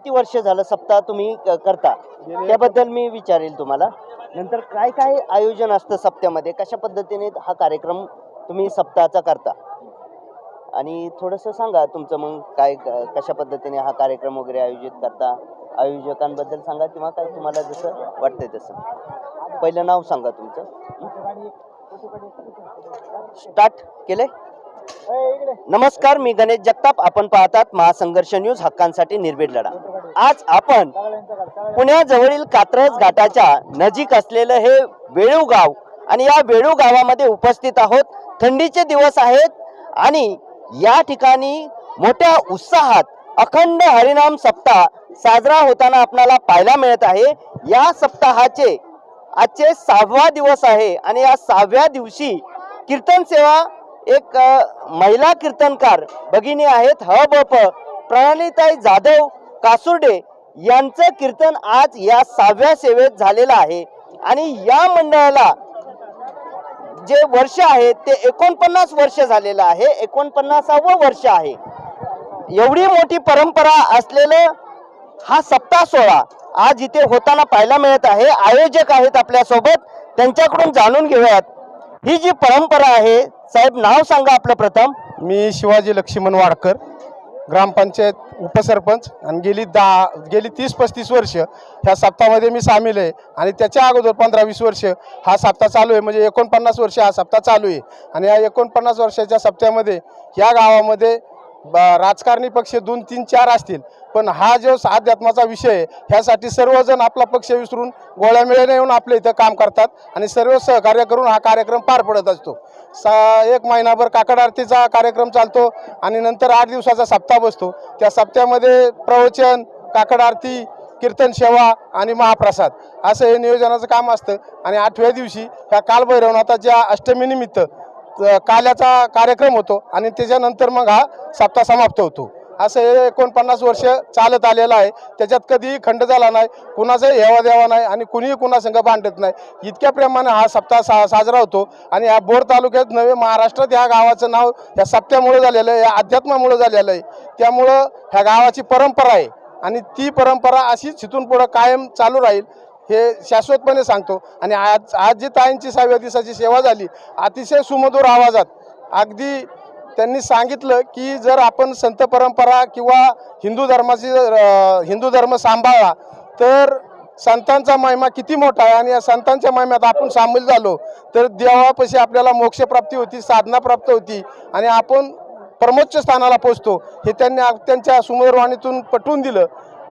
किती वर्ष झालं सप्ताह तुम्ही करता त्याबद्दल मी विचारेल तुम्हाला नंतर. काय काय आयोजन असतं सप्त्यामध्ये, कशा पद्धतीने हा कार्यक्रम तुम्ही सप्ताहाचा करता आणि थोडंसं सांगा तुमचं मग काय कशा पद्धतीने हा कार्यक्रम वगैरे आयोजित करता, आयोजकांबद्दल सांगा किंवा काय तुम्हाला जसं वाटतंय तसं. पहिलं नाव सांगा तुमचं. स्टार्ट केले. नमस्कार, मी गणेश जगताप. आपण पाहतात महासंघर्ष न्यूज, हक्कांसाठी निर्भीड लढा. आज आपण पुण्याजवळील कात्रज घाटाच्या नजीक असलेलं हे वेळू गाव आणि या वेळू गावामध्ये उपस्थित आहोत. थंडीचे दिवस आहेत आणि या ठिकाणी मोठ्या उत्साहात अखंड हरिनाम सप्ताह साजरा होताना आपल्याला पाहायला मिळत आहे. या सप्ताहाचे आजचे 6वा दिवस आहे आणि या 6व्या दिवशी कीर्तन सेवा एक महिला कीर्तनकार भगिनी आहेत हबप प्रणालीताई जाधव कासुर्डे यांचं कीर्तन आज या 6व्या सेवेत झालेलं आहे. आणि या मंडळाला जे वर्ष आहे ते 49 वर्ष झालेलं आहे. 49वं वर्ष आहे. एवढी मोठी परंपरा असलेलं हा सप्ताह सोहळा आज इथे होताना पाहायला मिळत आहे. आयोजक आहेत आपल्या सोबत, त्यांच्याकडून जाणून घेऊयात ही जी परंपरा आहे. साहेब, नाव सांगा आपलं प्रथम. मी शिवाजी लक्ष्मण वाडकर, ग्रामपंचायत उपसरपंच, आणि गेली 30-35 वर्ष ह्या सप्ताहामध्ये मी सामील आहे. आणि त्याच्या अगोदर 15-20 वर्ष हा सप्ताह चालू आहे, म्हणजे 49 वर्ष हा सप्ताह चालू आहे. आणि या 49 वर्षाच्या सप्त्यामध्ये या गावामध्ये राजकारणी पक्ष 2, 3, 4 असतील, पण हा जो अध्यात्माचा विषय आहे ह्यासाठी सर्वजण आपला पक्ष विसरून गोळ्यामेळ्याने येऊन आपल्या इथं काम करतात आणि सर्व सहकार्य करून हा कार्यक्रम पार पडत असतो. 1 महिनाभर काकड आरतीचा कार्यक्रम चालतो आणि नंतर 8 दिवसाचा सप्ताह बसतो. त्या सप्त्यामध्ये प्रवचन, काकड आरती, कीर्तन सेवा आणि महाप्रसाद असं हे नियोजनाचं काम असतं. आणि 8व्या दिवशी ह्या कालभैरवनाथाच्या अष्टमीनिमित्त काल्याचा कार्यक्रम होतो आणि त्याच्यानंतर मग हा सप्ताह समाप्त होतो. असं हे 49 वर्ष चालत आलेलं आहे. त्याच्यात कधीही खंड झाला नाही, कुणाचाही हेवा देवा नाही आणि कुणीही कुणासंग भांडत नाही. इतक्या प्रेमाने हा सप्ताह साजरा होतो. आणि या बोर तालुक्यात नव्हे, महाराष्ट्रात ह्या गावाचं नाव ह्या सप्त्यामुळे झालेलं आहे, या अध्यात्मामुळे झालेलं आहे. त्यामुळं ह्या गावाची परंपरा आहे आणि ती परंपरा अशीच इथून पुढं कायम चालू राहील हे शाश्वतपणे सांगतो. आणि आज जी ताईंची 6व्या दिवसाची सेवा झाली अतिशय सुमधुर आवाजात, अगदी त्यांनी सांगितलं की जर आपण संत परंपरा किंवा हिंदू धर्म सांभाळला तर संतांचा महिमा किती मोठा आहे आणि या संतांच्या महिम्यात आपण सामील झालो तर देवापाशी आपल्याला मोक्षप्राप्ती होती, साधना प्राप्त होती आणि आपण परमोच्च स्थानाला पोहोचतो. हे त्यांनी त्यांच्या सुमधुर वाणीतून पटवून दिलं.